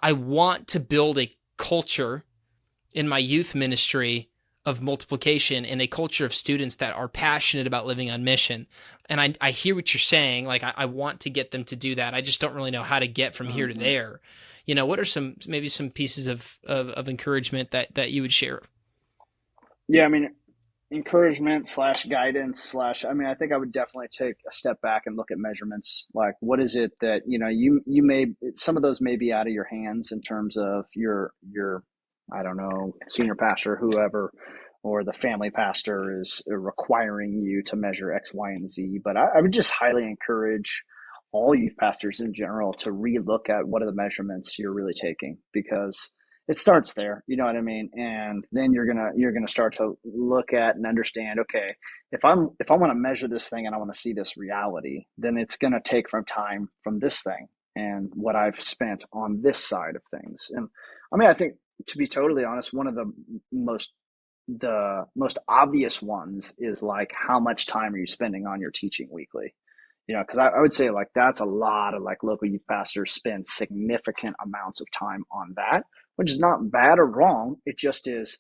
I want to build a culture in my youth ministry of multiplication and a culture of students that are passionate about living on mission. And I hear what you're saying. Like, I want to get them to do that. I just don't really know how to get from here to Mhm. there. What are maybe some pieces of encouragement that you would share? Yeah, I mean, encouragement slash guidance slash, I mean, I think I would definitely take a step back and look at measurements. Like, what is it that, you may, some of those may be out of your hands in terms of your, I don't know, senior pastor, whoever, or the family pastor is requiring you to measure X, Y, and Z. But I would just highly encourage all youth pastors in general to relook at what are the measurements you're really taking, because it starts there, you know what I mean? And then you're gonna start to look at and understand, okay, if I want to measure this thing and I want to see this reality, then it's gonna take from time from this thing and what I've spent on this side of things. And I mean, I think, to be totally honest, one of most the most obvious ones is like, how much time are you spending on your teaching weekly? Because I would say, like, that's a lot of, like, local youth pastors spend significant amounts of time on that, which is not bad or wrong. It just is,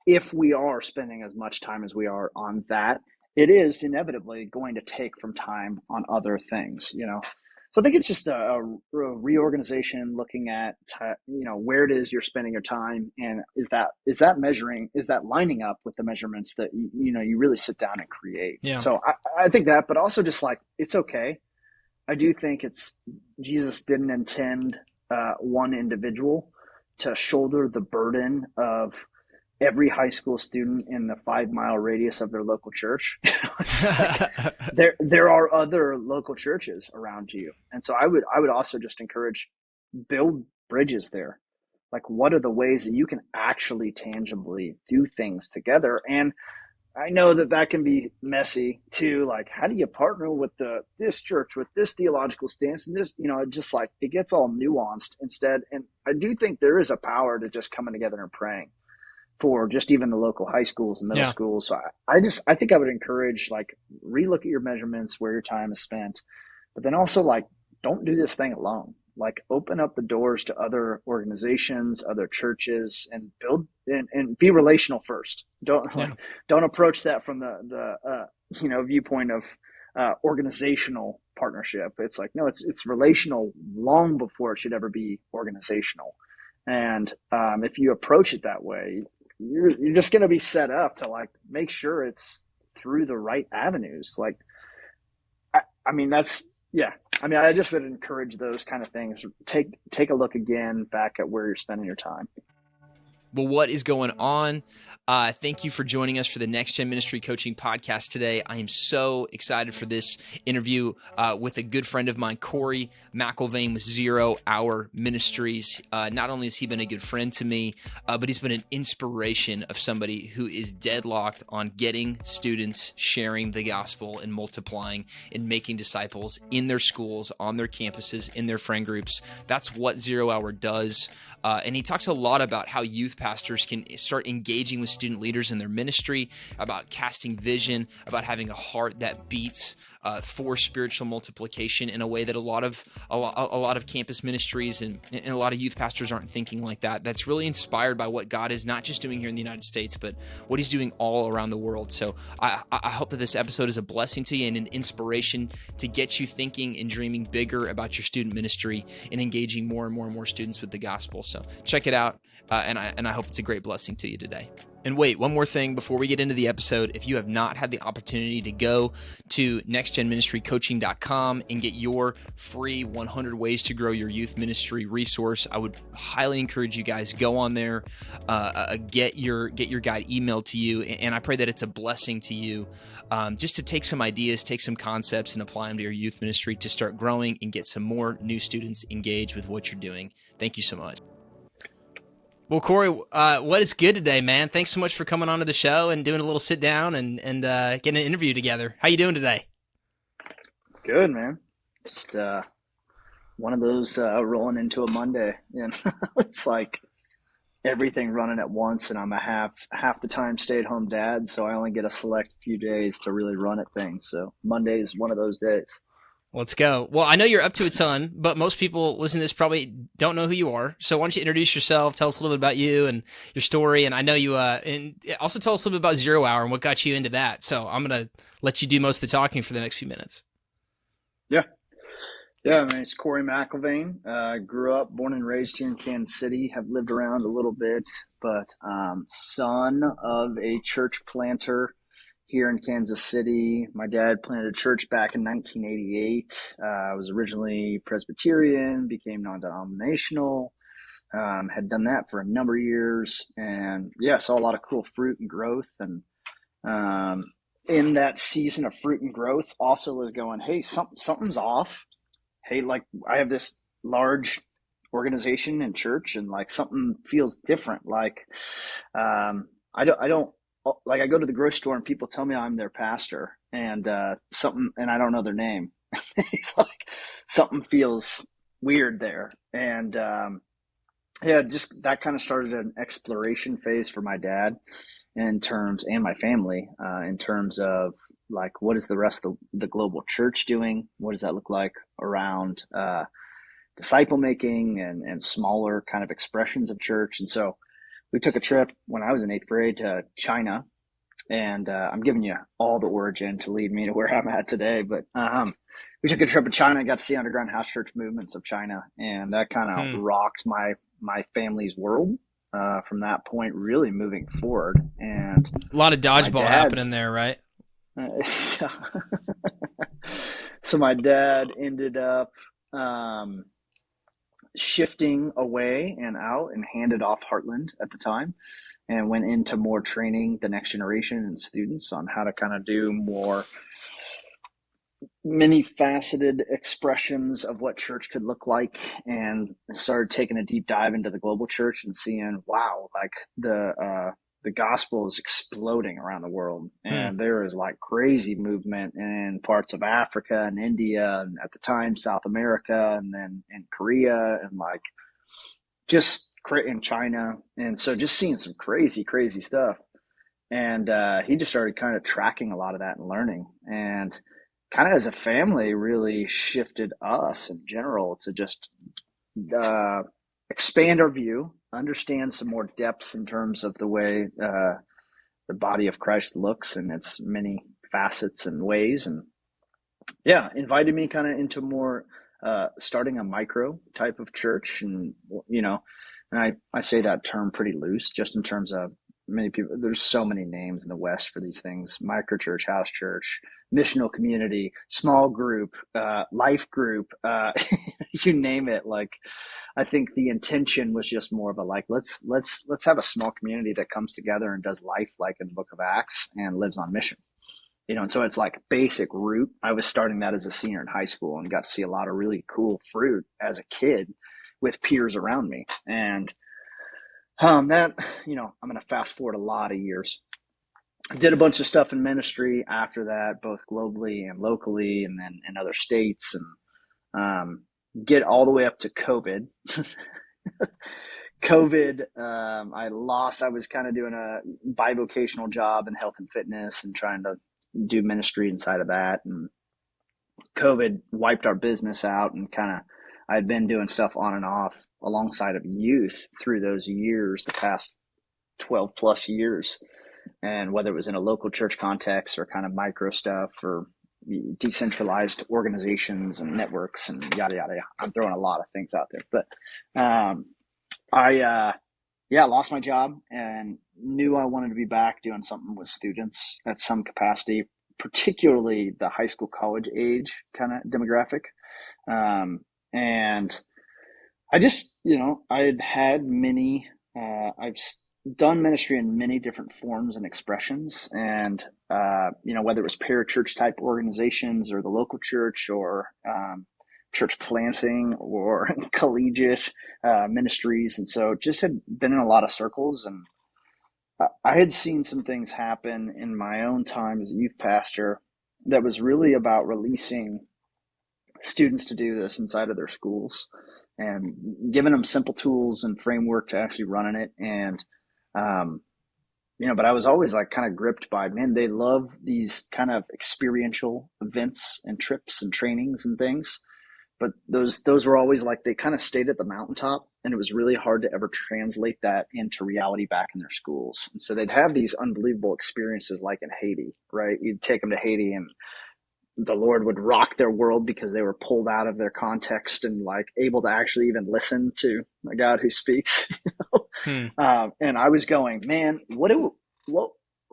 if we are spending as much time as we are on that, it is inevitably going to take from time on other things. So I think it's just a reorganization, looking at where it is you're spending your time, and is that lining up with the measurements that you really sit down and create. Yeah. So I think that, but also just like, it's okay. I do think it's Jesus didn't intend one individual to shoulder the burden of every high school student in the 5 mile radius of their local church. It's like, there are other local churches around you, and so I would also just encourage, build bridges there. Like, what are the ways that you can actually tangibly do things together? And I know that that can be messy too. Like, how do you partner with this church with this theological stance and this? Just like, it gets all nuanced instead. And I do think there is a power to just coming together and praying for just even the local high schools and middle Yeah. schools. So I think I would encourage, like, relook at your measurements, where your time is spent, but then also, like, don't do this thing alone. Like, open up the doors to other organizations, other churches, and build and be relational first. Don't Yeah. like don't approach that from the viewpoint of organizational partnership. It's like, no, it's relational long before it should ever be organizational. And if you approach it that way, you're just going to be set up to, like, make sure it's through the right avenues. Like, I mean, that's, yeah. I mean, I just would encourage those kind of things. Take a look again back at where you're spending your time. Well, what is going on? Thank you for joining us for the Next Gen Ministry Coaching Podcast today. I am so excited for this interview with a good friend of mine, Cory McElvain with 0 Hour Ministries. Not only has he been a good friend to me, but he's been an inspiration of somebody who is deadlocked on getting students sharing the gospel and multiplying and making disciples in their schools, on their campuses, in their friend groups. That's what 0 Hour does. And he talks a lot about how youth pastors can start engaging with student leaders in their ministry, about casting vision, about having a heart that beats for spiritual multiplication in a way that a lot of campus ministries and a lot of youth pastors aren't thinking like that. That's really inspired by what God is not just doing here in the United States, but what he's doing all around the world. So I hope that this episode is a blessing to you and an inspiration to get you thinking and dreaming bigger about your student ministry and engaging more and more and more students with the gospel. So check it out, and I hope it's a great blessing to you today. And wait, one more thing before we get into the episode. If you have not had the opportunity to go to nextgenministrycoaching.com and get your free 100 Ways to Grow Your Youth Ministry resource, I would highly encourage you guys, go on there, get your guide emailed to you, and I pray that it's a blessing to you, just to take some ideas, take some concepts, and apply them to your youth ministry to start growing and get some more new students engaged with what you're doing. Thank you so much. Well, Cory, what is good today, man? Thanks so much for coming onto the show and doing a little sit down and getting an interview together. How you doing today? Good, man. Just one of those rolling into a Monday, and it's like everything running at once, and I'm a half the time stay-at-home dad, so I only get a select few days to really run at things. So Monday is one of those days. Let's go. Well, I know you're up to a ton, but most people listening to this probably don't know who you are. So why don't you introduce yourself? Tell us a little bit about you and your story. And I know you, and also tell us a little bit about Zero Hour and what got you into that. So I'm gonna let you do most of the talking for the next few minutes. Yeah. Yeah, my name's Cory McElvain. Grew up, born and raised here in Kansas City. Have lived around a little bit, but son of a church planter here in Kansas City. My dad planted a church back in 1988. I was originally Presbyterian, became non-denominational. Had done that for a number of years, and yeah, saw a lot of cool fruit and growth. And in that season of fruit and growth, also was going, hey, something's off. Hey, like I have this large organization in church, and like something feels different. Like I don't like I go to the grocery store and people tell me I'm their pastor, and something, and I don't know their name. It's like something feels weird there, and yeah, just that kind of started an exploration phase for my dad in terms, and my family, in terms of like what is the rest of the global church doing? What does that look like around disciple making and smaller kind of expressions of church? And so we took a trip when I was in eighth grade to China, and I'm giving you all the origin to lead me to where I'm at today. But we took a trip to China, got to see underground house church movements of China, and that kind of Hmm. rocked my family's world from that point, really moving forward. And A lot of my dodgeball happening dad's there, right? so my dad ended up um, shifting away and out and handed off Heartland at the time, and went into more training the next generation and students on how to kind of do more many faceted expressions of what church could look like, and started taking a deep dive into the global church and seeing, wow, like the gospel is exploding around the world, Hmm. and there is like crazy movement in parts of Africa and India, and at the time South America, and then in Korea, and like just in China. And so just seeing some crazy stuff, and he just started kind of tracking a lot of that and learning, and kind of as a family really shifted us in general to just uh, expand our view, understand some more depths in terms of the way the body of Christ looks and its many facets and ways. And yeah, invited me kind of into more starting a micro type of church. And you know, and I say that term pretty loose, just in terms of many people. There's so many names in the West for these things: micro church, house church, missional community, small group, life group, you name it. Like, I think the intention was just more of a like, let's have a small community that comes together and does life like in the Book of Acts and lives on mission. And so it's like basic root. I was starting that as a senior in high school and got to see a lot of really cool fruit as a kid with peers around me. And that, I'm going to fast forward a lot of years. I did a bunch of stuff in ministry after that, both globally and locally, and then in other states, and get all the way up to COVID. I was kind of doing a bivocational job in health and fitness and trying to do ministry inside of that. And COVID wiped our business out, and kind of I'd been doing stuff on and off alongside of youth through those years, the past 12 plus years. And whether it was in a local church context or kind of micro stuff or decentralized organizations and networks and yada, yada, yada. I'm throwing a lot of things out there, but yeah, lost my job and knew I wanted to be back doing something with students at some capacity, particularly the high school, college age kind of demographic. And I just, I had many, I've done ministry in many different forms and expressions. And, whether it was parachurch type organizations or the local church or church planting or collegiate ministries. And so just had been in a lot of circles, and I had seen some things happen in my own time as a youth pastor that was really about releasing students to do this inside of their schools and giving them simple tools and framework to actually run in it. And but I was always like kind of gripped by, man, they love these kind of experiential events and trips and trainings and things. But those were always like they kind of stayed at the mountaintop, and it was really hard to ever translate that into reality back in their schools. And so they'd have these unbelievable experiences like in Haiti, right? You'd take them to Haiti and the Lord would rock their world because they were pulled out of their context and like able to actually even listen to a God who speaks. Hmm. And I was going, man, what,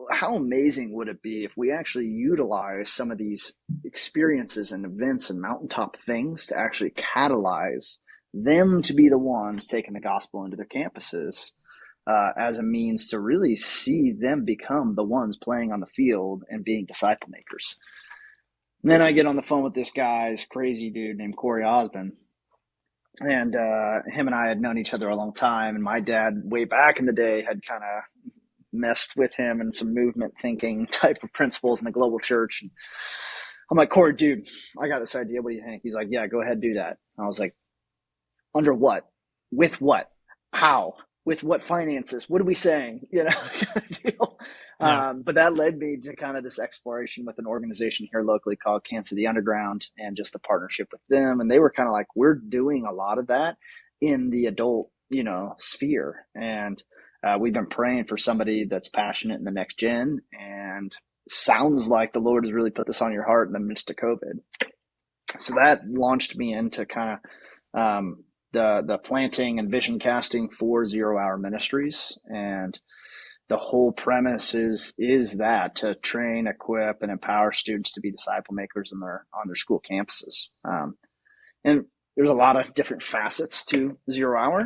how amazing would it be if we actually utilize some of these experiences and events and mountaintop things to actually catalyze them to be the ones taking the gospel into their campuses as a means to really see them become the ones playing on the field and being disciple makers. And then I get on the phone with this guy's crazy dude named Cory, and him and I had known each other a long time. And my dad, way back in the day, had kind of messed with him and some movement thinking type of principles in the global church. And I'm like, Cory, dude, I got this idea. What do you think? He's like, yeah, go ahead, do that. And I was like, under what? With what? How? With what finances? What are we saying? Kind of deal. Yeah. But that led me to kind of this exploration with an organization here locally called Kansas City Underground and just the partnership with them. And they were kind of like, we're doing a lot of that in the adult, sphere. And we've been praying for somebody that's passionate in the next gen. And sounds like the Lord has really put this on your heart in the midst of COVID. So that launched me into kind of the planting and vision casting for 0 Hour Ministries. And the whole premise is that to train, equip, and empower students to be disciple makers on their school campuses. And there's a lot of different facets to 0 Hour,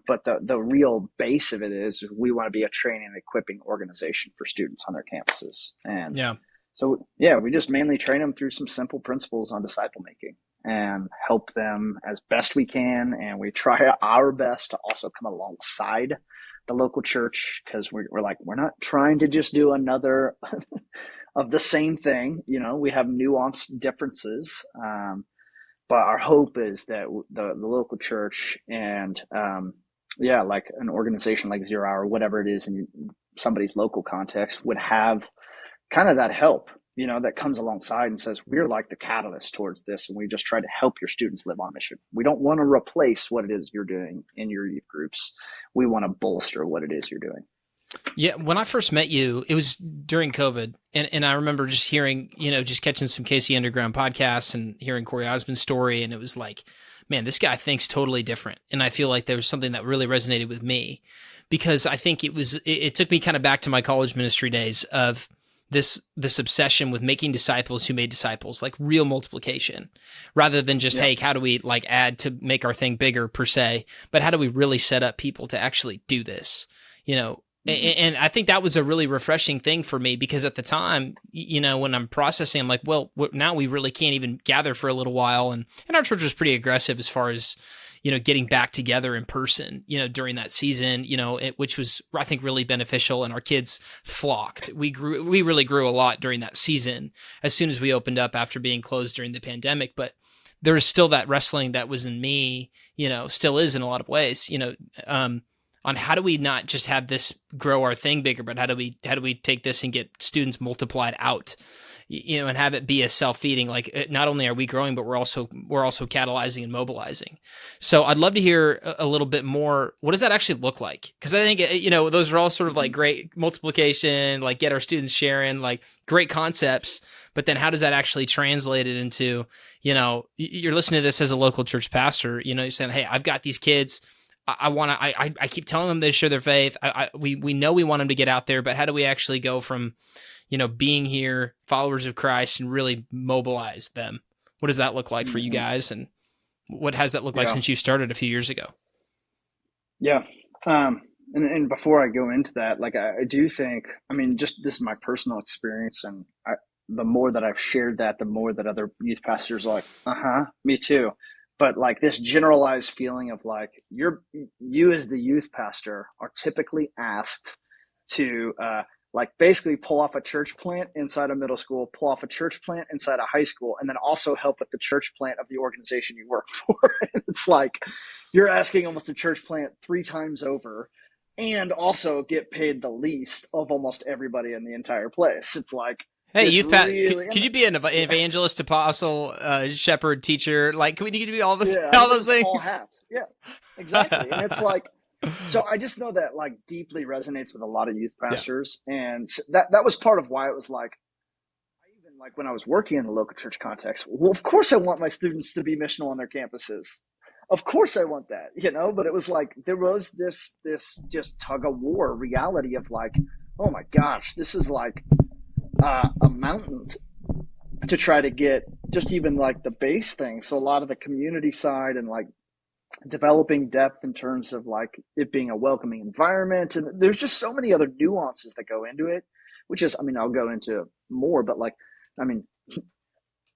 but the real base of it is we want to be a training and equipping organization for students on their campuses. And Yeah. so, yeah, we just mainly train them through some simple principles on disciple making and help them as best we can. And we try our best to also come alongside the local church because we're not trying to just do another of the same thing. We have nuanced differences. But our hope is that the local church and, like an organization like 0 Hour, whatever it is in somebody's local context, would have kind of that help, that comes alongside and says, we're like the catalyst towards this. And we just try to help your students live on mission. We don't want to replace what it is you're doing in your youth groups. We want to bolster what it is you're doing. Yeah, when I first met you, it was during COVID, and I remember just hearing, just catching some KC Underground podcasts and hearing Cory Osmond's story, and it was like, man, this guy thinks totally different, and I feel like there was something that really resonated with me, because I think it took me kind of back to my college ministry days of this obsession with making disciples who made disciples, like real multiplication, rather than just, hey, how do we like add to make our thing bigger per se, but how do we really set up people to actually do this, And I think that was a really refreshing thing for me because at the time, when I'm processing, I'm like, well, now we really can't even gather for a little while. And our church was pretty aggressive as far as, getting back together in person, during that season, which was, I think, really beneficial. And our kids flocked. We really grew a lot during that season as soon as we opened up after being closed during the pandemic. But there was still that wrestling that was in me, still is in a lot of ways, on how do we not just have this grow our thing bigger, but how do we take this and get students multiplied out, and have it be a self-feeding, like not only are we growing, but we're also catalyzing and mobilizing. So I'd love to hear a little bit more. What does that actually look like? Because I think, those are all sort of like great multiplication, like get our students sharing, like great concepts, but then how does that actually translate it into, you're listening to this as a local church pastor, you're saying, hey, I've got these kids. I keep telling them they share their faith. We know we want them to get out there, but how do we actually go from, being here, followers of Christ, and really mobilize them? What does that look like for you guys? And what has that looked like since you started a few years ago? Yeah. And before I go into that, like, I do think, just this is my personal experience. And the more that I've shared that, the more that other youth pastors are like, me too. But like this generalized feeling of like you as the youth pastor are typically asked to like basically pull off a church plant inside a middle school, pull off a church plant inside a high school, and then also help with the church plant of the organization you work for. It's like you're asking almost a church plant 3 times over and also get paid the least of almost everybody in the entire place. It's like Hey, this youth pat, really, could you be an yeah, evangelist, apostle, shepherd, teacher? Like, can we need to be all this, yeah, I all mean, those there's all things? hats. Yeah, exactly. And it's like, so I just know that like deeply resonates with a lot of youth Yeah. pastors. And that was part of why it was like, I even like when I was working in the local church context, well, of course I want my students to be missional on their campuses. Of course I want that, but it was like, there was this just tug of war reality of like, oh my gosh, this is like a mountain to try to get just even like the base thing. So a lot of the community side and like developing depth in terms of like it being a welcoming environment. And there's just so many other nuances that go into it, which is, I mean, I'll go into more, but like, I mean,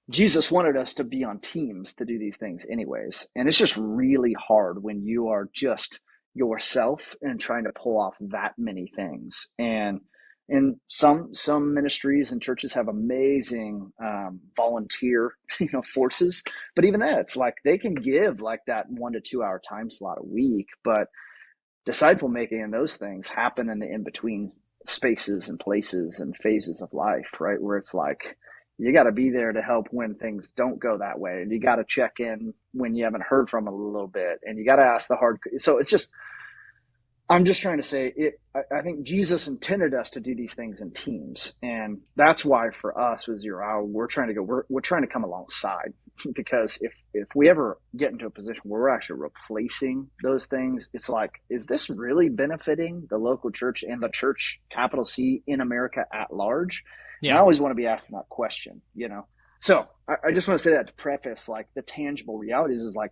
Jesus wanted us to be on teams to do these things anyways. And it's just really hard when you are just yourself and trying to pull off that many things. And some ministries and churches have amazing volunteer forces, but even that, it's like they can give like that 1 to 2 hour time slot a week, but disciple making and those things happen in the in between spaces and places and phases of life, right? Where it's like you got to be there to help when things don't go that way, and you got to check in when you haven't heard from them a little bit, and you got to ask the hard. So it's just, I'm just trying to say it. I think Jesus intended us to do these things in teams, and that's why for us with 0 Hour, we're trying to go. We're trying to come alongside, because if we ever get into a position where we're actually replacing those things, it's like, is this really benefiting the local church and the church, capital C, in America at large? And I Yeah. always want to be asking that question. So I just want to say that to preface, like the tangible realities is like,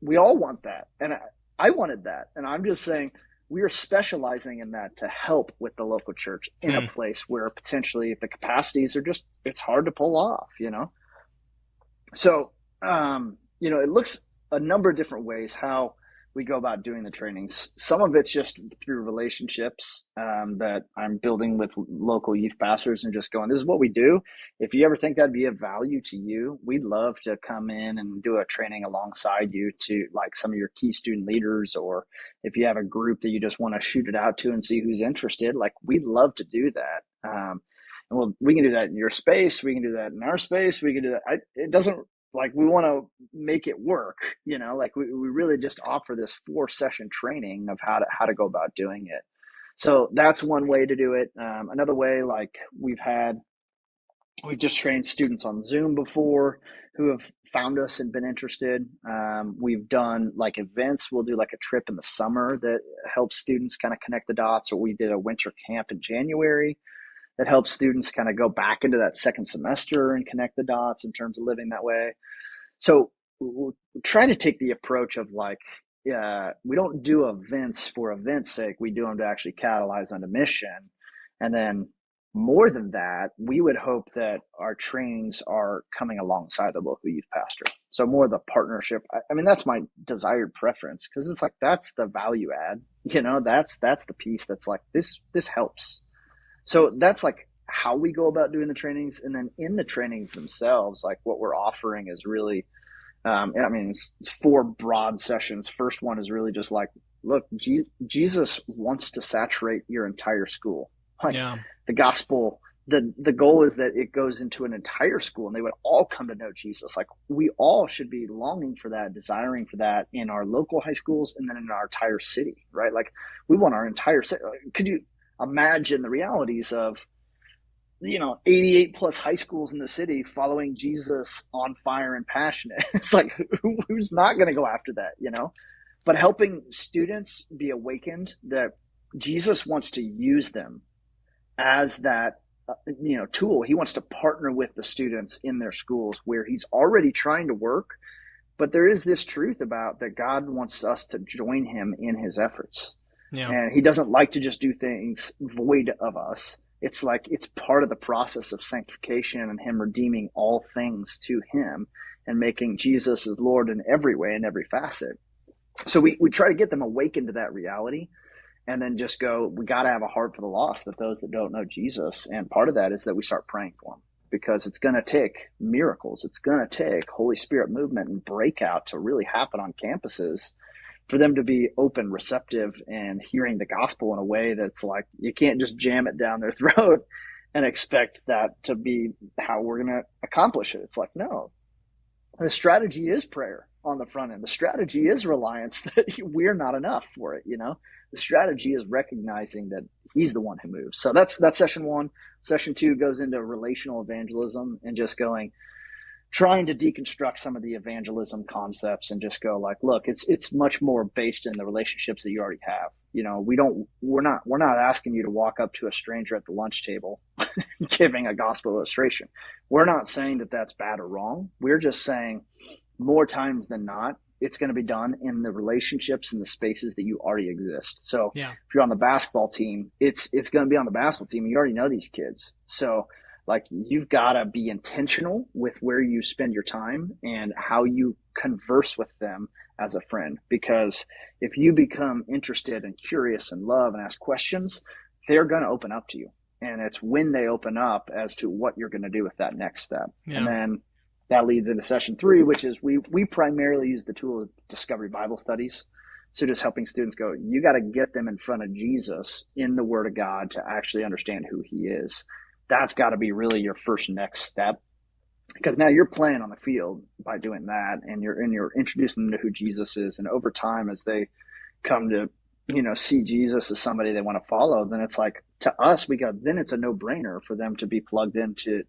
we all want that, and I wanted that, and I'm just saying we are specializing in that to help with the local church in a Hmm. place where potentially the capacities are just, it's hard to pull off. So, it looks a number of different ways how we go about doing the trainings. Some of it's just through relationships that I'm building with local youth pastors and just going, this is what we do. If you ever think that'd be of value to you, we'd love to come in and do a training alongside you to like some of your key student leaders, or if you have a group that you just want to shoot it out to and see who's interested, like we'd love to do that. And we can do that in your space. We can do that in our space. We can do that. It doesn't, like, we want to make it work. Like we really just offer this 4 session training of how to go about doing it. So that's one way to do it. Another way, like we've just trained students on Zoom before who have found us and been interested. We've done like events. We'll do like a trip in the summer that helps students kind of connect the dots, or we did a winter camp in January that helps students kind of go back into that second semester and connect the dots in terms of living that way. So we try to take the approach of like, we don't do events for events' sake. We do them to actually catalyze on a mission. And then more than that, we would hope that our trainings are coming alongside the local youth pastor. So more of the partnership. I mean, that's my desired preference, because it's like, that's the value add, that's the piece that's like, this helps. So that's like how we go about doing the trainings. And then in the trainings themselves, like what we're offering is really, I mean, it's 4 broad sessions. First one is really just like, look, Jesus wants to saturate your entire school. Like Yeah. the gospel, the goal is that it goes into an entire school and they would all come to know Jesus. Like we all should be longing for that, desiring for that in our local high schools and then in our entire city, right? Like we want our entire city. Could you imagine the realities of 88 plus high schools in the city following Jesus on fire and passionate? It's like, who's not going to go after that? But helping students be awakened that Jesus wants to use them as that, tool. He wants to partner with the students in their schools where he's already trying to work. But there is this truth about that God wants us to join him in his efforts. Yeah. And he doesn't like to just do things void of us. It's like it's part of the process of sanctification and him redeeming all things to him and making Jesus as Lord in every way, in every facet. So we try to get them awakened to that reality, and then just go, we got to have a heart for the lost, that those that don't know Jesus. And part of that is that we start praying for them, because it's going to take miracles. It's going to take Holy Spirit movement and breakout to really happen on campuses for them to be open, receptive, and hearing the gospel in a way that's like, you can't just jam it down their throat and expect that to be how we're going to accomplish it. It's like, no, the strategy is prayer on the front end. The strategy is reliance that we're not enough for it. The strategy is recognizing that he's the one who moves. So that's session one. Session two goes into relational evangelism and just trying to deconstruct some of the evangelism concepts and just go like, look, it's much more based in the relationships that you already have. We're not asking you to walk up to a stranger at the lunch table giving a gospel illustration. We're not saying that that's bad or wrong. We're just saying more times than not, it's going to be done in the relationships and the spaces that you already exist. So Yeah. if you're on the basketball team, it's going to be on the basketball team. You already know these kids. So like, you've got to be intentional with where you spend your time and how you converse with them as a friend. Because if you become interested and curious and love and ask questions, they're going to open up to you. And it's when they open up as to what you're going to do with that next step. Yeah. And then that leads into session three, which is we primarily use the tool of discovery Bible studies. So just helping students go, you got to get them in front of Jesus in the Word of God to actually understand who he is. That's got to be really your first next step, because now you're playing on the field by doing that, and you're introducing them to who Jesus is. And over time, as they come to see Jesus as somebody they want to follow, then it's like, to us, then it's a no-brainer for them to be plugged into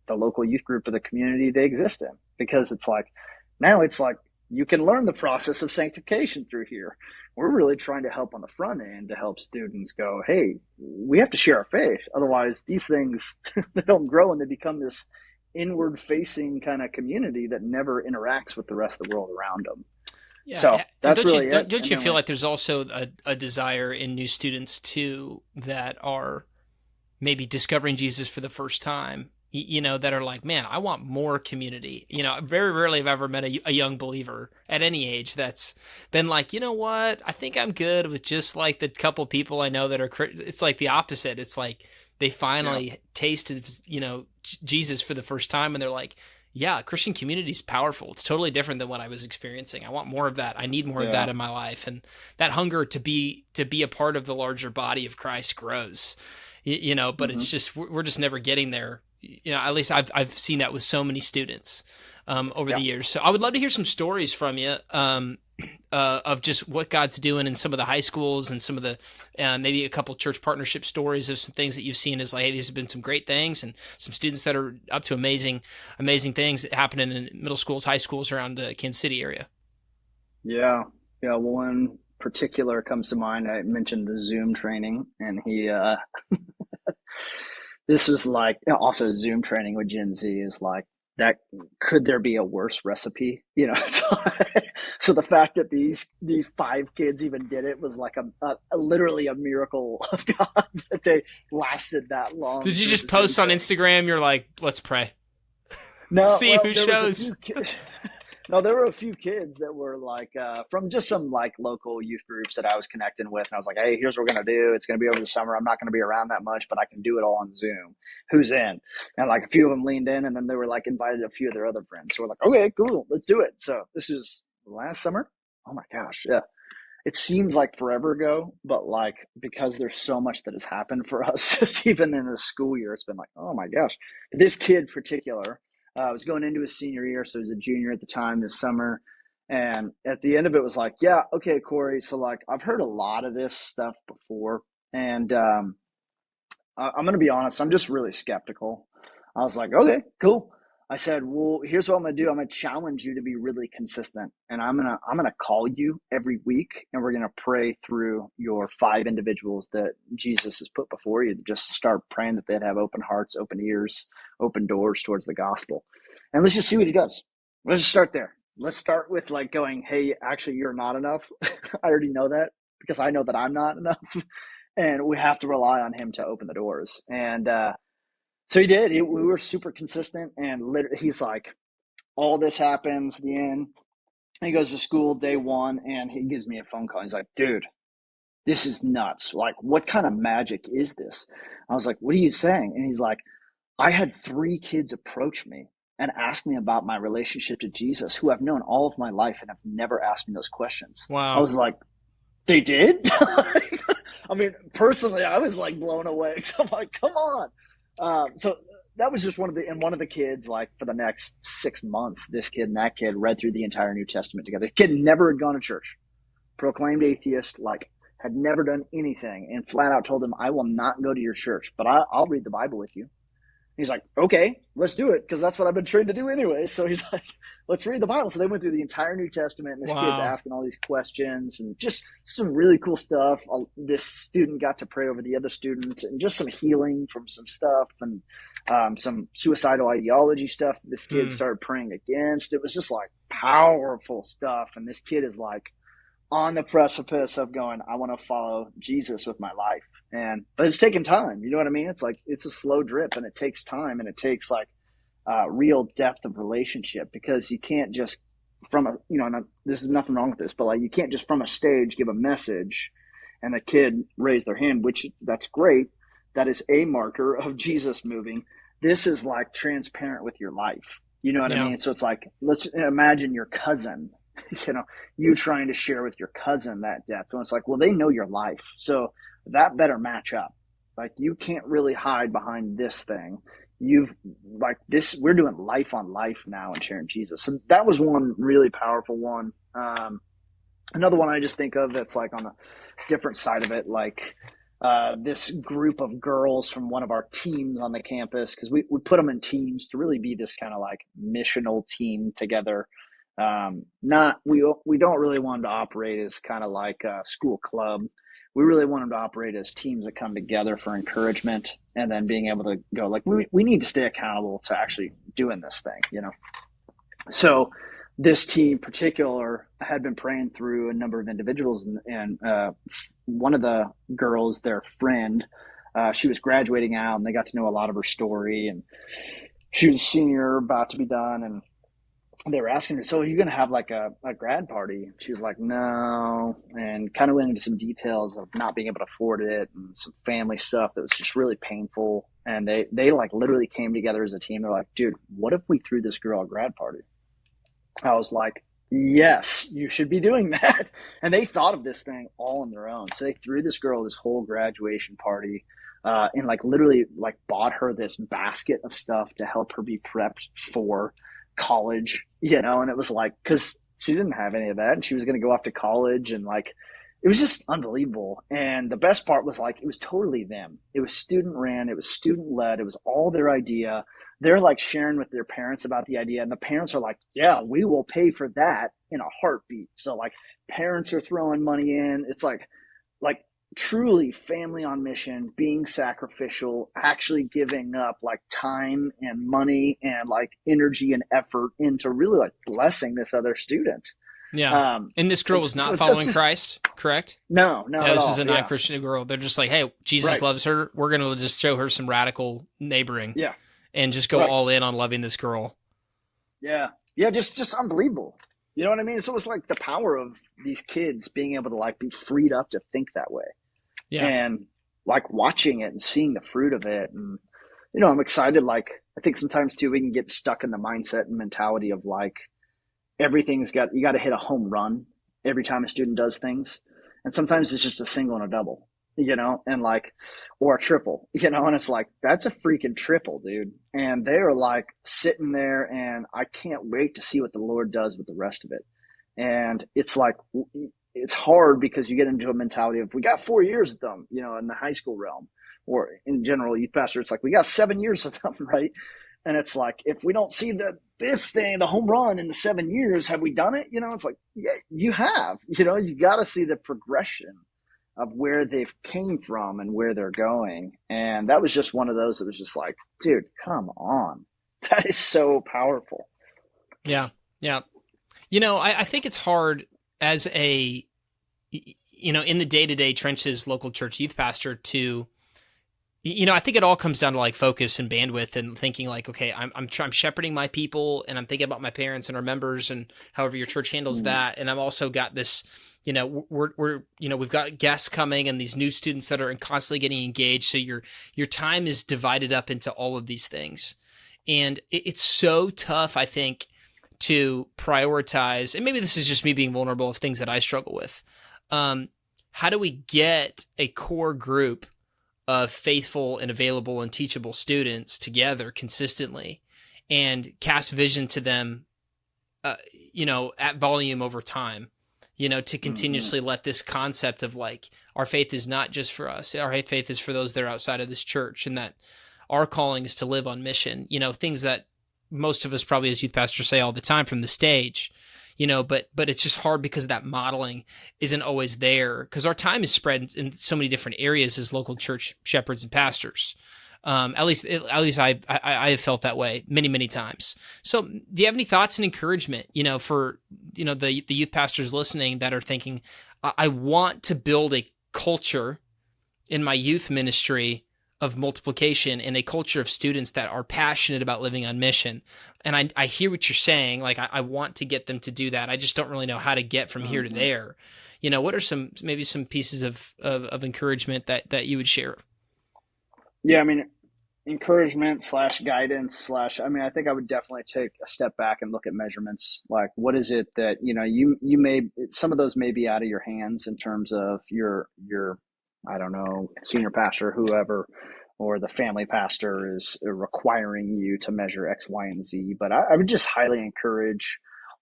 the local youth group of the community they exist in, because it's like, now it's like, you can learn the process of sanctification through here. We're really trying to help on the front end to help students go, hey, we have to share our faith. Otherwise, these things, they don't grow and they become this inward-facing kind of community that never interacts with the rest of the world around them. Yeah. So that's really it. Don't you feel like there's also a desire in new students too that are maybe discovering Jesus for the first time, that are like, man, I want more community. Very rarely have I ever met a young believer at any age that's been like, you know what, I think I'm good with just like the couple people I know that are, it's like the opposite. It's like they finally tasted, Jesus for the first time, and they're like, yeah, Christian community is powerful. It's totally different than what I was experiencing. I want more of that. I need more of that in my life. And that hunger to be a part of the larger body of Christ grows, but it's just, we're just never getting there. At least I've seen that with so many students over the years. So I would love to hear some stories from you of just what God's doing in some of the high schools and some of the maybe a couple church partnership stories of some things that you've seen as like, hey, these have been some great things, and some students that are up to amazing things happening in middle schools, high schools around the Kansas City area. Yeah. One particular comes to mind. I mentioned the Zoom training, and he this was like, also Zoom training with Gen Z is like, that could there be a worse recipe? So the fact that these 5 kids even did it was like a literally a miracle of God that they lasted that long. Did you just post on Instagram? You're like, let's pray. No, see who shows. No, there were a few kids that were like from just some like local youth groups that I was connecting with, and I was like, hey, here's what we're gonna do. It's gonna be over the summer. I'm not gonna be around that much, but I can do it all on Zoom. Who's in? And like a few of them leaned in, and then they were like invited a few of their other friends. So we're like, okay, cool, let's do it. So this is last summer. Oh my gosh, yeah. It seems like forever ago, but like, because there's so much that has happened for us, even in the school year, it's been like, oh my gosh. This kid in particular, was going into his senior year, so he was a junior at the time this summer. And at the end of it was like, yeah, okay, Cory. So like, I've heard a lot of this stuff before, and I'm going to be honest, I'm just really skeptical. I was like, okay, cool. I said, well, here's what I'm going to do. I'm going to challenge you to be really consistent, and I'm going to call you every week, and we're going to pray through your 5 individuals that Jesus has put before you. Just start praying that they'd have open hearts, open ears, open doors towards the gospel. And let's just see what he does. Let's just start there. Let's start with like going, hey, actually, you're not enough. I already know that, because I know that I'm not enough. And we have to rely on him to open the doors. And so he did. We were super consistent. And he's like, all this happens at the end. He goes to school day 1, and he gives me a phone call. He's like, dude, this is nuts. Like, what kind of magic is this? I was like, what are you saying? And he's like, I had 3 kids approach me, and ask me about my relationship to Jesus, who I've known all of my life and have never asked me those questions. I Wow. was like, they did? I mean, personally, I was like blown away. So I'm like, come on. So that was just one of the kids, like for the next 6 months, this kid and that kid read through the entire New Testament together. The kid never had gone to church, proclaimed atheist, like had never done anything, and flat out told him, I will not go to your church, but I'll read the Bible with you. He's like, okay, let's do it, because that's what I've been trained to do anyway. So he's like, let's read the Bible. So they went through the entire New Testament, and this kid's Wow. asking all these questions and just some really cool stuff. This student got to pray over the other student, and just some healing from some stuff, and some suicidal ideology stuff this kid started praying against. It was just like powerful stuff. And this kid is like on the precipice of going, I want to follow Jesus with my life. But it's taking time. You know what I mean? It's like, it's a slow drip, and it takes time, and it takes like real depth of relationship, because you can't just this is nothing wrong with this, but like, you can't just from a stage give a message and the kid raise their hand, which that's great. That is a marker of Jesus moving. This is like transparent with your life. You know what I mean? So it's like, let's imagine your cousin, you trying to share with your cousin that depth. And it's like, well, they know your life, so that better match up. Like, you can't really hide behind this thing. You've like this, we're doing life on life now and sharing Jesus. So that was one really powerful one. Another one I just think of that's like on a different side of it, like this group of girls from one of our teams on the campus, because we put them in teams to really be this kind of like missional team together. We don't really want them to operate as kind of like a school club. We really want them to operate as teams that come together for encouragement, and then being able to go like, we need to stay accountable to actually doing this thing, So this team in particular had been praying through a number of individuals, and one of the girls, their friend, she was graduating out, and they got to know a lot of her story, and she was a senior about to be done, and they were asking her, so are you going to have like a grad party? She was like, no, and kind of went into some details of not being able to afford it, and some family stuff that was just really painful. And they like literally came together as a team. They're like, dude, what if we threw this girl a grad party? I was like, yes, you should be doing that. And they thought of this thing all on their own. So they threw this girl this whole graduation party, and like literally like bought her this basket of stuff to help her be prepped for college, and it was like, because she didn't have any of that, and she was going to go off to college, and like, it was just unbelievable. And the best part was like, it was totally them. It was student ran, it was student led, it was all their idea. They're like sharing with their parents about the idea, and the parents are like, yeah, we will pay for that in a heartbeat. So like, parents are throwing money in. It's like truly family on mission, being sacrificial, actually giving up like time and money and like energy and effort into really like blessing this other student. Yeah. And this girl was not following Christ, correct? No, This is a non-Christian girl. They're just like, hey, Jesus loves her. We're going to just show her some radical neighboring. Yeah. And just go all in on loving this girl. Yeah. Yeah. Just unbelievable. You know what I mean? So it was like the power of these kids being able to like be freed up to think that way. Yeah. And like watching it and seeing the fruit of it. And, I'm excited. Like, I think sometimes too, we can get stuck in the mindset and mentality of like, you got to hit a home run every time a student does things. And sometimes it's just a single and a double, and like, or a triple, and it's like, that's a freaking triple, dude. And they're like sitting there, and I can't wait to see what the Lord does with the rest of it. And it's like, it's hard because you get into a mentality of, we got 4 years with them, in the high school realm, or in general youth pastor, it's like, we got 7 years with them, right? And it's like, if we don't see the home run in the 7 years, have we done it? It's like, yeah, you have. You got to see the progression of where they've came from and where they're going. And that was just one of those that was just like, dude, come on. That is so powerful. Yeah. Yeah. I think it's hard as a, in the day-to-day trenches, local church youth pastor to, I think it all comes down to like focus and bandwidth and thinking like, okay, I'm shepherding my people, and I'm thinking about my parents and our members and however your church handles that. And I've also got this, we've got guests coming and these new students that are constantly getting engaged. So your time is divided up into all of these things. And it's so tough, I think, to prioritize, and maybe this is just me being vulnerable of things that I struggle with. How do we get a core group of faithful and available and teachable students together consistently and cast vision to them, at volume over time, to continuously let this concept of like, our faith is not just for us. Our faith is for those that are outside of this church, and that our calling is to live on mission, things that most of us probably as youth pastors say all the time from the stage, but it's just hard because that modeling isn't always there, because our time is spread in so many different areas as local church shepherds and pastors. At least I have felt that way many, many times. So do you have any thoughts and encouragement, for, the youth pastors listening that are thinking, I want to build a culture in my youth ministry of multiplication and a culture of students that are passionate about living on mission. And I hear what you're saying. Like, I want to get them to do that. I just don't really know how to get from here to there. What are maybe some pieces of encouragement that you would share? Yeah, I mean, encouragement slash guidance slash, I think I would definitely take a step back and look at measurements. Like, what is it that, you may, some of those may be out of your hands in terms of your, I don't know, senior pastor, whoever, or the family pastor is requiring you to measure X, Y, and Z. But I would just highly encourage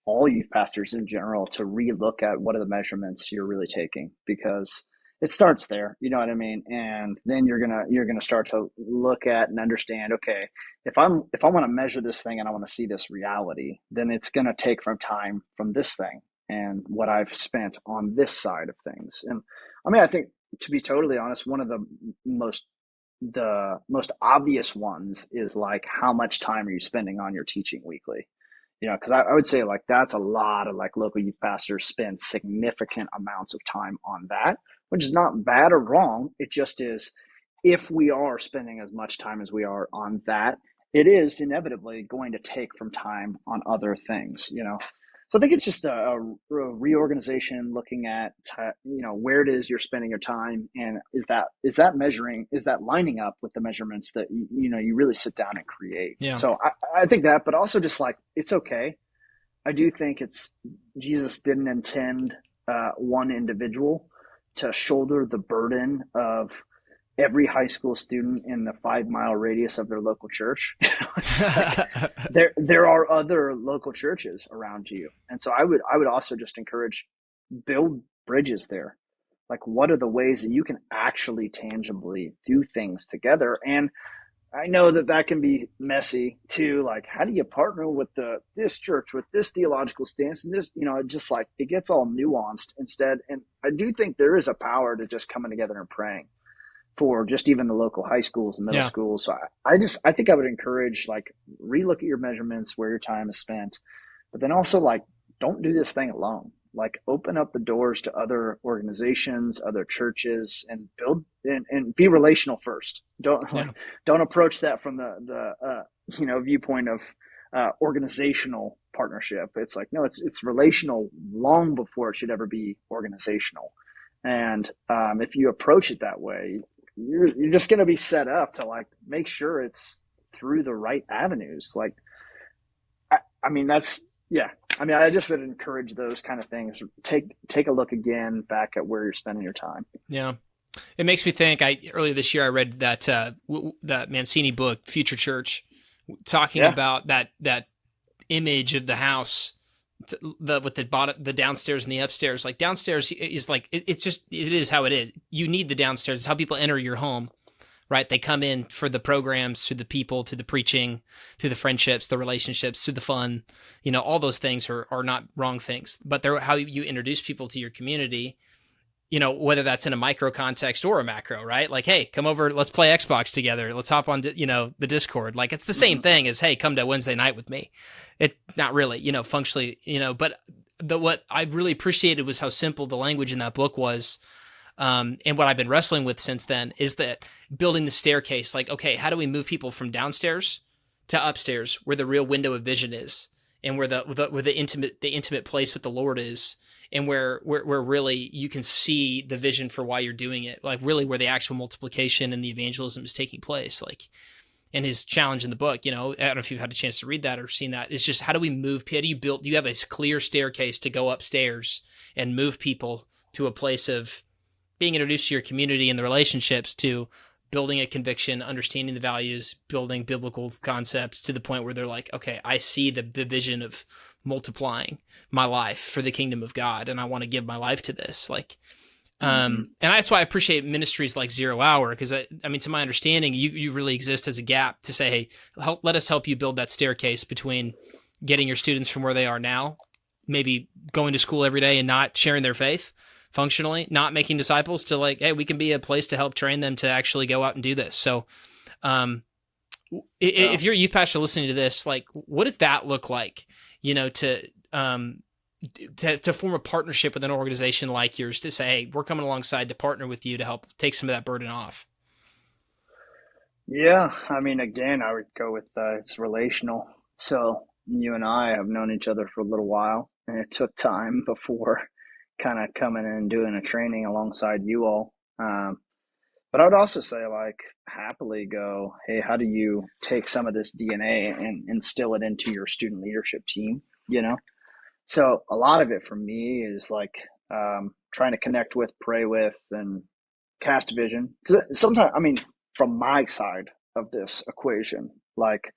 all youth pastors in general to relook at what are the measurements you're really taking, because it starts there, you know what I mean? And then you're gonna start to look at and understand, okay, if I want to measure this thing and I want to see this reality, then it's gonna take from time from this thing and what I've spent on this side of things. And I think, to be totally honest, one of the most obvious ones is like, how much time are you spending on your teaching weekly? Because I would say like that's a lot of like local youth pastors spend significant amounts of time on that, which is not bad or wrong. It just is, if we are spending as much time as we are on that, it is inevitably going to take from time on other things, So I think it's just a reorganization, looking at, where it is you're spending your time, and is that lining up with the measurements that you really sit down and create. Yeah. So I think that, but also just like, it's okay. I do think Jesus didn't intend one individual to shoulder the burden of every high school student in the 5-mile radius of their local church. Like, there are other local churches around you. And so I would also just encourage, build bridges there. Like, what are the ways that you can actually tangibly do things together? And I know that can be messy too. Like, how do you partner with this church with this theological stance and this, just like, it gets all nuanced instead. And I do think there is a power to just coming together and praying for just even the local high schools and middle schools. So I think I would encourage, like, relook at your measurements, where your time is spent, but then also, like, don't do this thing alone. Like, open up the doors to other organizations, other churches, and build and be relational first. Don't approach that from the viewpoint of organizational partnership. It's like, no, it's relational long before it should ever be organizational. And if you approach it that way, you're just going to be set up to, like, make sure it's through the right avenues. Like, I just would encourage those kind of things. Take a look again back at where you're spending your time. Yeah. It makes me think, earlier this year, I read that Mancini book, Future Church, talking about that image of the house, with the downstairs and the upstairs. Like, downstairs is like, it is how it is. You need the downstairs. It's how people enter your home, right? They come in for the programs, to the people, to the preaching, to the friendships, the relationships, to the fun. All those things are not wrong things, but they're how you introduce people to your community, whether that's in a micro context or a macro, right? Like, hey, come over, let's play Xbox together. Let's hop on, the Discord. Like, it's the same thing as, hey, come to Wednesday night with me. It not really, functionally, but what I really appreciated was how simple the language in that book was. And what I've been wrestling with since then is that building the staircase, like, okay, how do we move people from downstairs to upstairs, where the real window of vision is, and where the intimate place with the Lord is, and where really you can see the vision for why you're doing it, like really where the actual multiplication and the evangelism is taking place. Like, and his challenge in the book, I don't know if you've had a chance to read that or seen that. It's just, how do we move? How do you have a clear staircase to go upstairs and move people to a place of being introduced to your community and the relationships, to building a conviction, understanding the values, building biblical concepts to the point where they're like, okay, I see the vision of multiplying my life for the kingdom of God, and I want to give my life to this. Like, and that's why I appreciate ministries like Zero Hour, because I mean, to my understanding, you really exist as a gap to say, hey, let us help you build that staircase between getting your students from where they are now, maybe going to school every day and not sharing their faith functionally, not making disciples, to like, hey, we can be a place to help train them to actually go out and do this. So, if you're a youth pastor listening to this, like, what does that look like, to form a partnership with an organization like yours, to say, hey, we're coming alongside to partner with you to help take some of that burden off? Yeah, I mean, again, I would go with it's relational. So you and I have known each other for a little while, and it took time before kind of coming in and doing a training alongside you all. But I would also say, like, happily go, hey, how do you take some of this DNA and instill it into your student leadership team? So a lot of it for me is like trying to connect with, pray with, and cast vision. Because sometimes, I mean, from my side of this equation, like,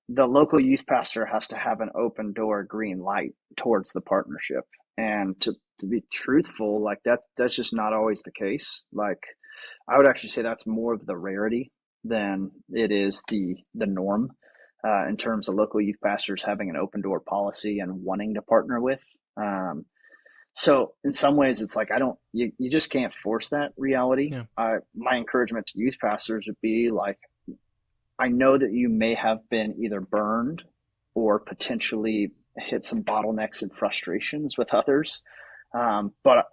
the local youth pastor has to have an open door, green light towards the partnership. And to be truthful, like, that's just not always the case. Like, I would actually say that's more of the rarity than it is the norm, in terms of local youth pastors having an open door policy and wanting to partner with. So in some ways, it's like, you just can't force that reality. Yeah. My encouragement to youth pastors would be like, I know that you may have been either burned or potentially hit some bottlenecks and frustrations with others. But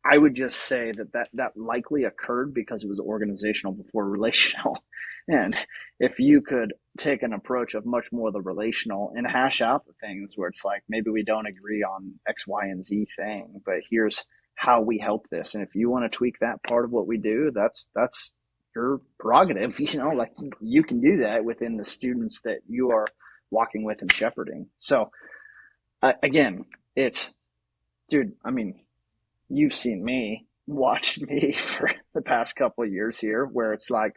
I would just say that likely occurred because it was organizational before relational. And if you could take an approach of much more the relational and hash out the things where it's like, maybe we don't agree on X, Y, and Z thing, but here's how we help this. And if you want to tweak that part of what we do, that's your prerogative, like, you can do that within the students that you are walking with and shepherding. So again, dude, I mean, you've seen me, watched me for the past couple of years here, where it's like,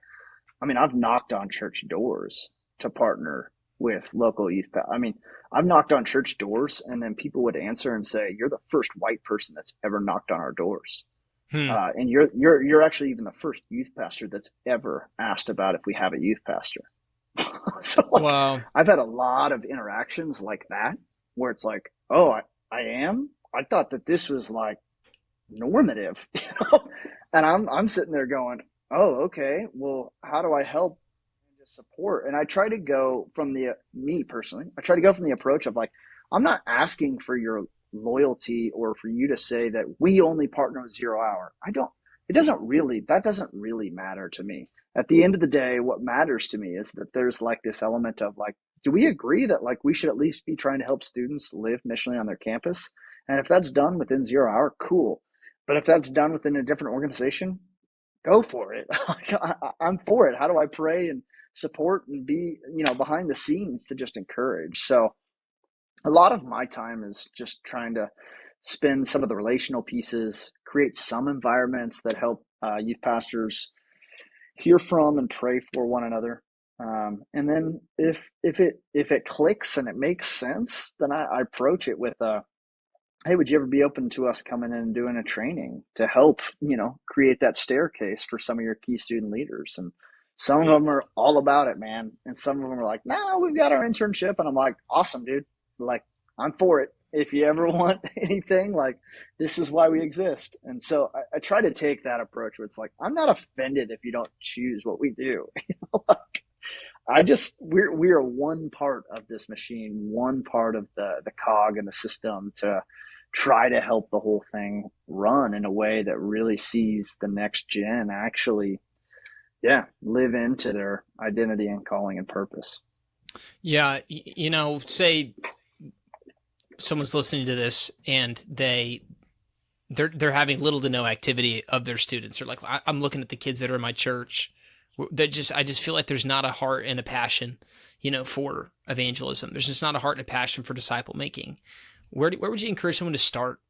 I mean, I've knocked on church doors to partner with local youth. I mean, I've knocked on church doors, and then people would answer and say, "You're the first white person that's ever knocked on our doors." And you're actually even the first youth pastor that's ever asked about if we have a youth pastor. So like, Wow. I've had a lot of interactions like that where it's like, oh, I am. I thought that this was like normative, and I'm sitting there going, oh, okay. Well, how do I help and just support? And I try to go from me personally, I try to go from the approach of like, I'm not asking for your loyalty or for you to say that we only partner with Zero Hour. That doesn't really matter to me. At the end of the day, what matters to me is that there's like this element of like, do we agree that like we should at least be trying to help students live missionally on their campus? And if that's done within Zero Hour, cool. But if that's done within a different organization, go for it. I'm for it. How do I pray and support and be, behind the scenes to just encourage? So a lot of my time is just trying to spend some of the relational pieces, create some environments that help youth pastors hear from and pray for one another. And then if it clicks and it makes sense, then I approach it with hey, would you ever be open to us coming in and doing a training to help, create that staircase for some of your key student leaders? And some of them are all about it, man. And some of them are like, no, we've got our internship. And I'm like, awesome, dude. Like, I'm for it. If you ever want anything, like, this is why we exist. And so I try to take that approach where it's like, I'm not offended if you don't choose what we do. Like, we are one part of this machine, one part of the cog and the system to try to help the whole thing run in a way that really sees the next gen actually, live into their identity and calling and purpose. Yeah. Say someone's listening to this and they're having little to no activity of their students. They're like, I'm looking at the kids that are in my church. That just I just feel like there's not a heart and a passion, for evangelism. There's just not a heart and a passion for disciple making. Where would you encourage someone to start?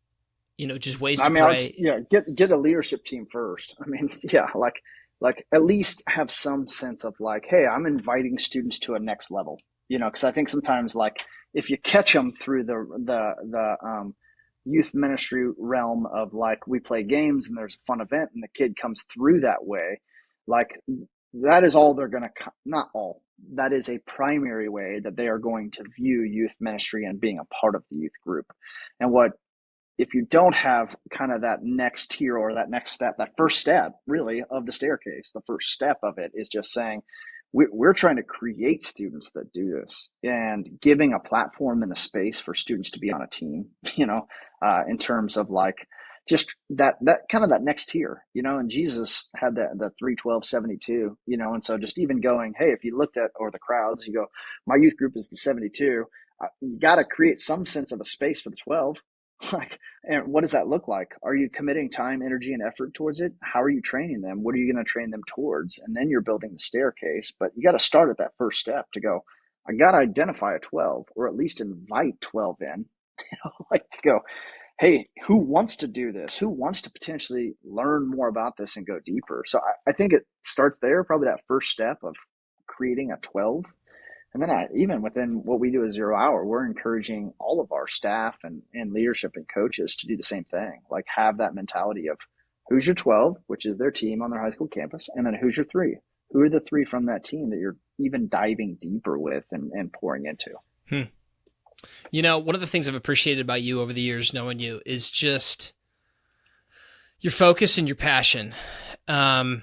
Just ways I to mean, pray. get a leadership team first. I mean, yeah, like at least have some sense of like, hey, I'm inviting students to a next level. Because I think sometimes like if you catch them through the youth ministry realm of like we play games and there's a fun event and the kid comes through that way, like that is all they're gonna not all. That is a primary way that they are going to view youth ministry and being a part of the youth group. And what if you don't have kind of that next tier or that next step, that first step really of the staircase, the first step of it is just saying, we're trying to create students that do this and giving a platform and a space for students to be on a team, in terms of like just that kind of that next tier, and Jesus had the 3, 12, 72, and so just even going, hey, if you looked at, or the crowds, you go, my youth group is the 72, you got to create some sense of a space for the 12. Like, and what does that look like? Are you committing time, energy, and effort towards it? How are you training them? What are you going to train them towards? And then you're building the staircase, but you got to start at that first step to go, I got to identify a 12 or at least invite 12 in, like to go, hey, who wants to do this? Who wants to potentially learn more about this and go deeper? So I think it starts there, probably that first step of creating a 12. And then even within what we do as 0 Hour, we're encouraging all of our staff and leadership and coaches to do the same thing. Like have that mentality of who's your 12, which is their team on their high school campus, and then who's your 3? Who are the 3 from that team that you're even diving deeper with and pouring into? One of the things I've appreciated about you over the years, knowing you, is just your focus and your passion, and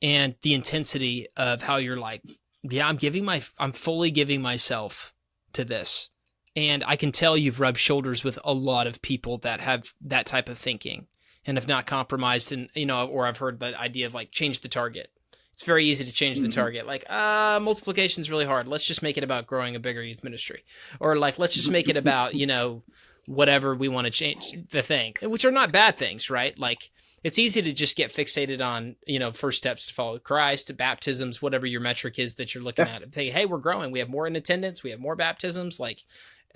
the intensity of how you're like, yeah, I'm fully giving myself to this. And I can tell you've rubbed shoulders with a lot of people that have that type of thinking and have not compromised. And, or I've heard the idea of like, change the target. It's very easy to change the target. Like, multiplication is really hard. Let's just make it about growing a bigger youth ministry. Or like, let's just make it about, whatever we want to change the thing, which are not bad things, right? Like, it's easy to just get fixated on, first steps to follow Christ, to baptisms, whatever your metric is that you're looking at. Say, hey, we're growing. We have more in attendance. We have more baptisms. Like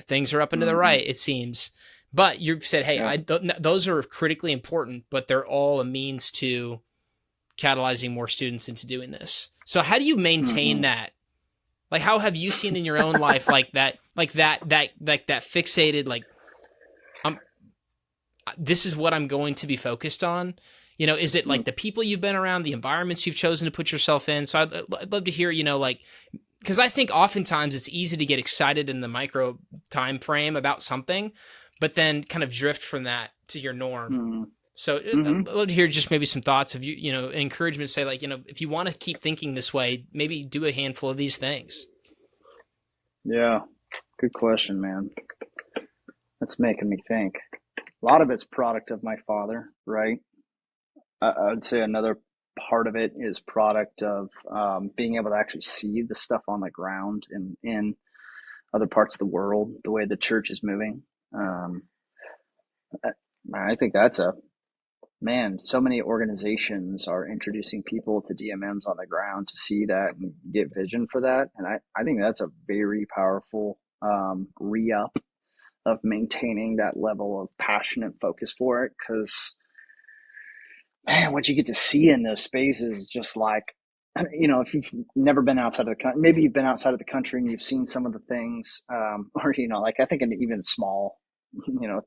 things are up and to the right, it seems. But you've said, hey, those are critically important, but they're all a means to catalyzing more students into doing this. So how do you maintain that? Like, how have you seen in your own life that fixated, like, this is what I'm going to be focused on? Is it like the people you've been around, the environments you've chosen to put yourself in? So I'd love to hear, because I think oftentimes it's easy to get excited in the micro time frame about something, but then kind of drift from that to your norm. So I'd love to hear just maybe some thoughts of encouragement, say like, if you want to keep thinking this way, maybe do a handful of these things. Yeah. Good question, man. That's making me think. A lot of it's product of my father, right? I would say another part of it is product of being able to actually see the stuff on the ground in other parts of the world, the way the church is moving. I think that's so many organizations are introducing people to DMMs on the ground to see that and get vision for that. And I think that's a very powerful re-up of maintaining that level of passion and focus for it. Because, man, what you get to see in those spaces is just like, if you've never been outside of the country, maybe you've been outside of the country and you've seen some of the things, or, like I think an even small,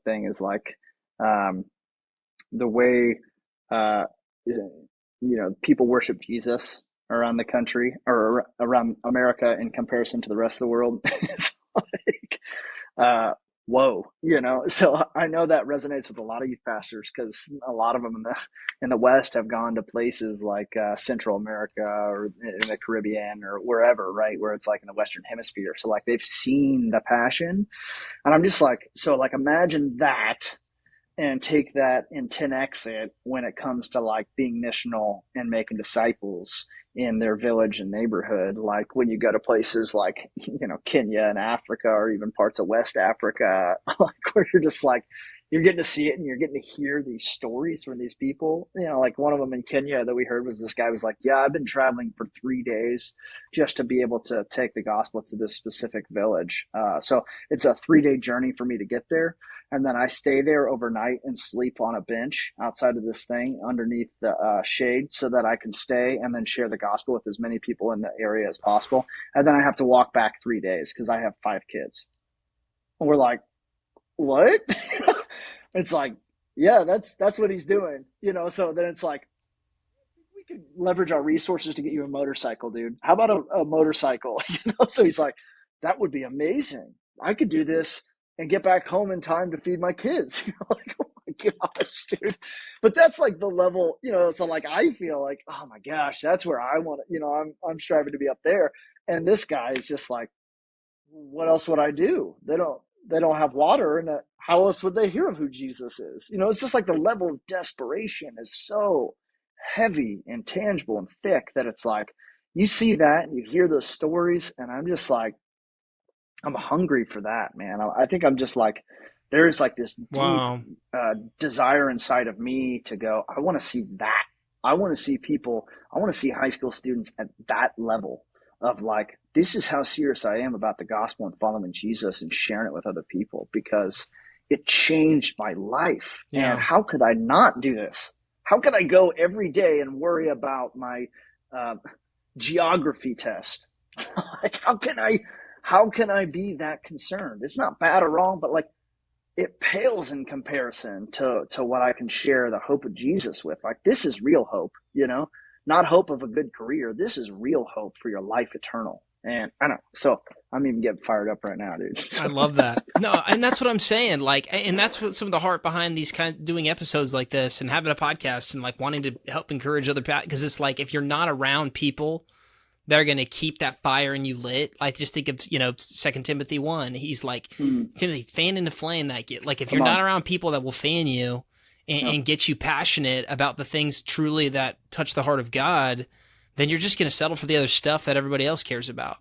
thing is like the way, people worship Jesus around the country or around America in comparison to the rest of the world. It's like, whoa, so I know that resonates with a lot of youth pastors because a lot of them in the West have gone to places like Central America or in the Caribbean or wherever, right, where it's like in the Western Hemisphere. So like they've seen the passion, and I'm just like, so like imagine that and take that and 10x it when it comes to like being missional and making disciples in their village and neighborhood. Like when you go to places like, Kenya and Africa, or even parts of West Africa, like where you're just like, you're getting to see it and you're getting to hear these stories from these people. Like one of them in Kenya that we heard was this guy was like, yeah, I've been traveling for 3 days just to be able to take the gospel to this specific village. So it's a 3 day journey for me to get there. And then I stay there overnight and sleep on a bench outside of this thing underneath the shade so that I can stay and then share the gospel with as many people in the area as possible. And then I have to walk back 3 days because I have 5 kids. And we're like, what? It's like, yeah, that's what he's doing, So then it's like, we could leverage our resources to get you a motorcycle, dude. How about a motorcycle? So he's like, that would be amazing. I could do this and get back home in time to feed my kids. Like, oh my gosh, dude. But that's like the level, so like I feel like, oh my gosh, that's where I want to, I'm striving to be up there. And this guy is just like, what else would I do? They don't have water, and how else would they hear of who Jesus is? It's just like the level of desperation is so heavy and tangible and thick that it's like you see that and you hear those stories, and I'm just like, I'm hungry for that, man. I think I'm just like, there's like this deep desire inside of me to go, I want to see that. I want to see people, I want to see high school students at that level of like, this is how serious I am about the gospel and following Jesus and sharing it with other people, because it changed my life. Yeah. And how could I not do this? How could I go every day and worry about my geography test? Like, how can I be that concerned? It's not bad or wrong, but like, it pales in comparison to what I can share the hope of Jesus with. Like, this is real hope, not hope of a good career. This is real hope for your life eternal. And I don't know. So I'm even getting fired up right now, dude. I love that. No, and that's what I'm saying. Like, and that's what some of the heart behind these doing episodes like this and having a podcast and like wanting to help encourage other people. Because it's like, if you're not around people that are going to keep that fire in you lit, like just think of, 2 Timothy 1. He's like, Timothy, fan into flame that get. Like, if you're not around people that will fan you and get you passionate about the things truly that touch the heart of God, then you're just going to settle for the other stuff that everybody else cares about.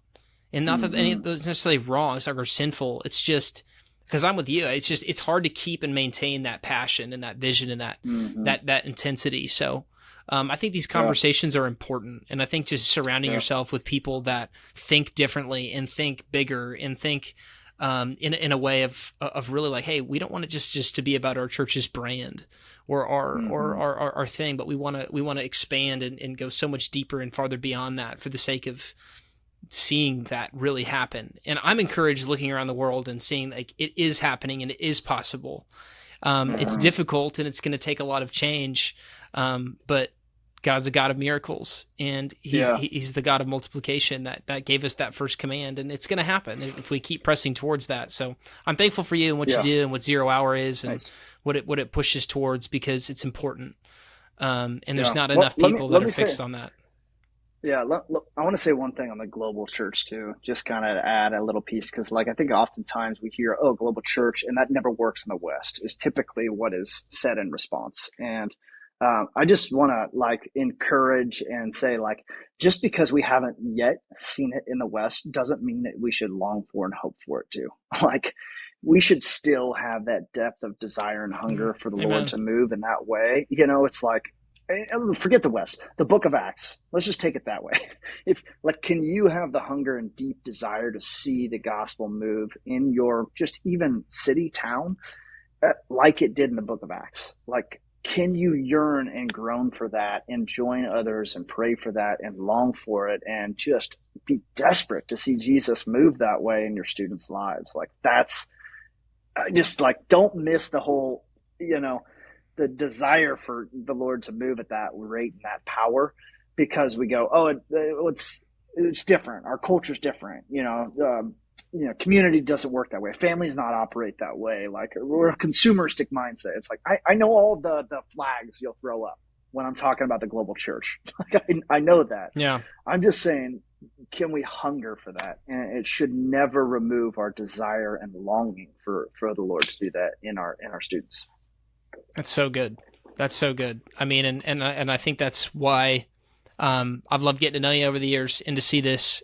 And not that any of those necessarily wrong, it's like, or sinful. It's just, because I'm with you, it's hard to keep and maintain that passion and that vision and that intensity. So I think these conversations are important. And I think just surrounding yourself with people that think differently and think bigger and think in a way of really like, hey, we don't want it just to be about our church's brand or our thing, but we want to expand and go so much deeper and farther beyond that for the sake of seeing that really happen. And I'm encouraged looking around the world and seeing like it is happening and it is possible. It's difficult and it's going to take a lot of change, but God's a God of miracles, and he's the God of multiplication that gave us that first command, and it's going to happen if we keep pressing towards that. So I'm thankful for you and what you do and what 0 Hour is and what it pushes towards, because it's important. And there's not enough people that are fixed on that. Yeah, I want to say one thing on the global church too, just kind of add a little piece, because like I think oftentimes we hear, oh, global church, and that never works in the West, is typically what is said in response. And I just want to like encourage and say, like, just because we haven't yet seen it in the West doesn't mean that we should long for and hope for it too. Like, we should still have that depth of desire and hunger for the Lord to move in that way. It's like, forget the West, the book of Acts. Let's just take it that way. If like, can you have the hunger and deep desire to see the gospel move in your just even city, town, like it did in the book of Acts? Like, can you yearn and groan for that and join others and pray for that and long for it and just be desperate to see Jesus move that way in your students' lives? Like, that's just like, don't miss the whole, the desire for the Lord to move at that rate and that power, because we go, oh, it's different. Our culture's different. Community doesn't work that way. Families not operate that way. Like, we're a consumeristic mindset. It's like, I know all the flags you'll throw up when I'm talking about the global church. Like, I know that. Yeah. I'm just saying, can we hunger for that? And it should never remove our desire and longing for the Lord to do that in our students. That's so good. That's so good. I mean, and I think that's why I've loved getting to know you over the years and to see this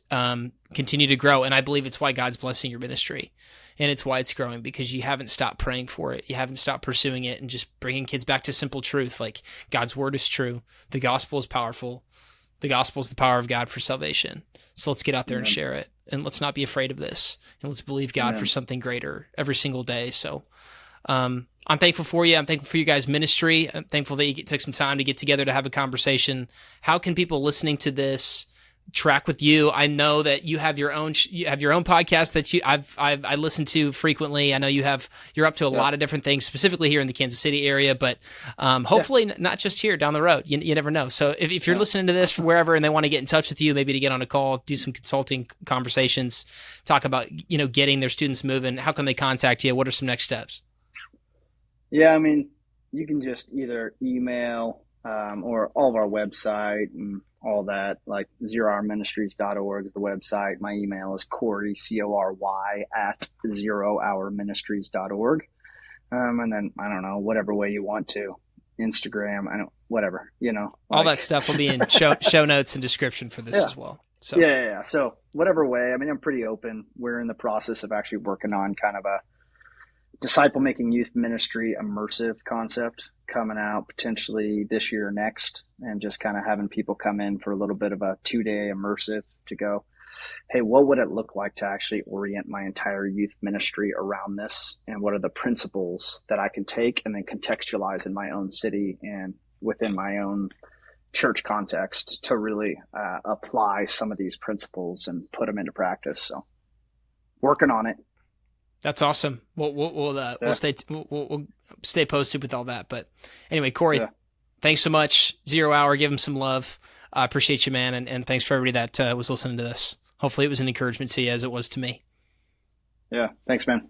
continue to grow. And I believe it's why God's blessing your ministry, and it's why it's growing, because you haven't stopped praying for it. You haven't stopped pursuing it and just bringing kids back to simple truth. Like, God's word is true. The gospel is powerful. The gospel is the power of God for salvation. So let's get out there and share it, and let's not be afraid of this, and let's believe God for something greater every single day. So I'm thankful for you. I'm thankful for you guys' ministry. I'm thankful that you took some time to get together to have a conversation. How can people listening to this track with you? I know that you have your own podcast that I listen to frequently. I know you're up to a lot of different things, specifically here in the Kansas City area, but hopefully not just here down the road. You never know. So if you're listening to this wherever and they want to get in touch with you, maybe to get on a call, do some consulting conversations, talk about getting their students moving, how can they contact you? What are some next steps? Yeah, I mean, you can just either email or all of our website and all that, like zerohourministries.org is the website. My email is Cory, Cory, at zerohourministries.org. And then, I don't know, whatever way you want to. Instagram, whatever, all that stuff will be in show notes and description for this as well. So yeah. So whatever way, I mean, I'm pretty open. We're in the process of actually working on kind of a disciple making youth ministry immersive concept coming out potentially this year or next, and just kind of having people come in for a little bit of a 2-day immersive to go, hey, what would it look like to actually orient my entire youth ministry around this? And what are the principles that I can take and then contextualize in my own city and within my own church context to really apply some of these principles and put them into practice. So working on it. That's awesome. We'll stay posted with all that. But anyway, Cory, thanks so much. 0 Hour, give him some love. I appreciate you, man. And thanks for everybody that was listening to this. Hopefully it was an encouragement to you as it was to me. Yeah. Thanks, man.